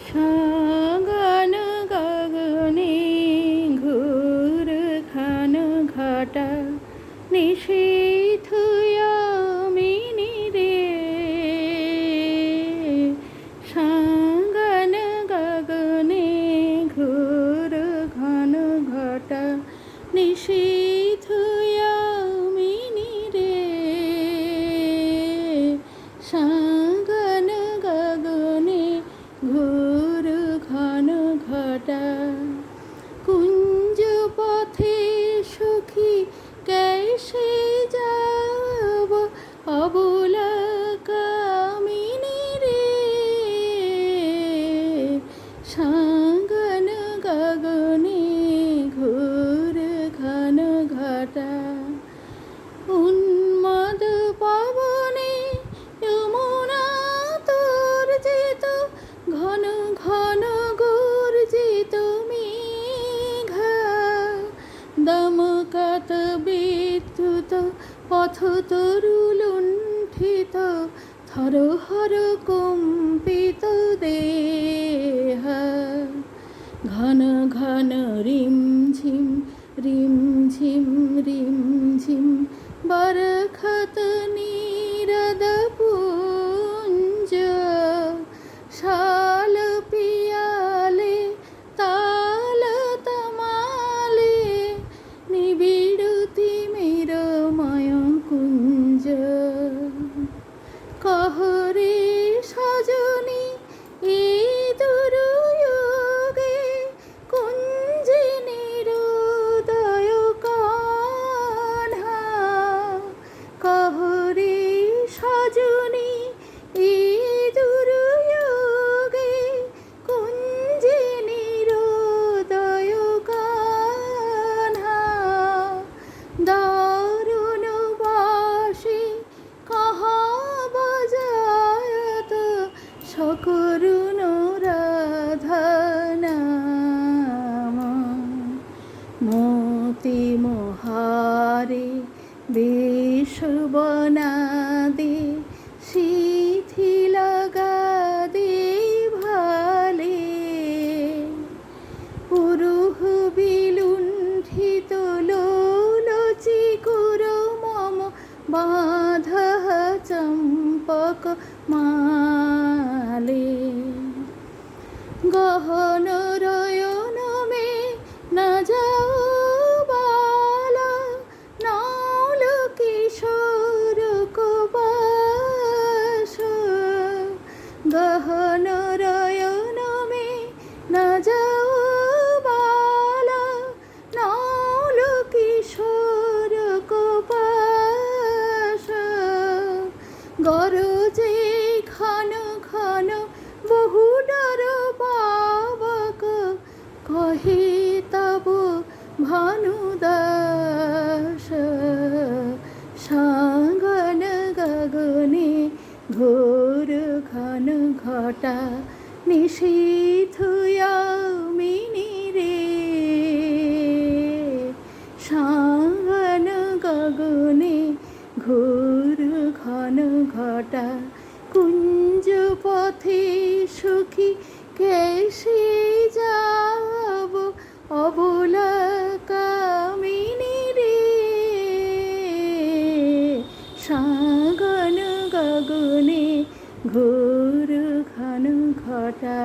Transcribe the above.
Sagan গগনে ঘোর ঘন ঘটা নিশীথ यामिनी রে সাগান গগনে ঘোর ঘন ঘটা নিশীথ यामिनी রে সাগান গগনে ঘোর ঘন ঘটা কুঞ্জ পথে সখী कैसे যাব অবলা কামিনী রে সাগান গগনে ঘোর ঘন ঘটা উন্মাদ পাবনে যমুনা তর্জিত ঘন ঘন গর্জিত মেঘা দমকাত বিদ্যুৎ পথ তরুলুণ্ঠিত থরহর কম্পিত দেহ ঘন ঘন রিমঝিম রিমঝিম রিমঝিম বরখত নীরদ পুঞ্জ শাল পিয়ালে তাল তমালে নিবিড় তিমিরময় কুঞ্জ কহরে সজনী এই দুর্যোগে কুঞ্জে নিরুদয় কান্হা কহরে সজনী এই দুর্যোগে কুঞ্জে নিরুদয় কান্হা দারুণ বাসি কাহা বজায়ত সকরুণ রাধা নাম মোতি মোহারে বেশ বনাদে শিথিল গাদে ভালে পুরুহ বিলুণ্ঠিত লোলচি কুর মম বাধ চম্পক মালে গহন রয়ন মে না যাও বালা নৌল কিশোর কুবাস গহন রয়ন মে না যাও বালা নৌল কিশোর কুবাস গরজে ঘন ঘন বহু ডর পাবক কহে তব ভানুদাস সাগান গগনে ঘোর ঘন ঘটা নিশীথ यामिनी রে সাগান গগনে ঘোর ঘন ঘটা কুঞ্জ পথে সখী कैसे যাব অবলা কামিনী রে সাগান গগনে ঘোর ঘন ঘটা।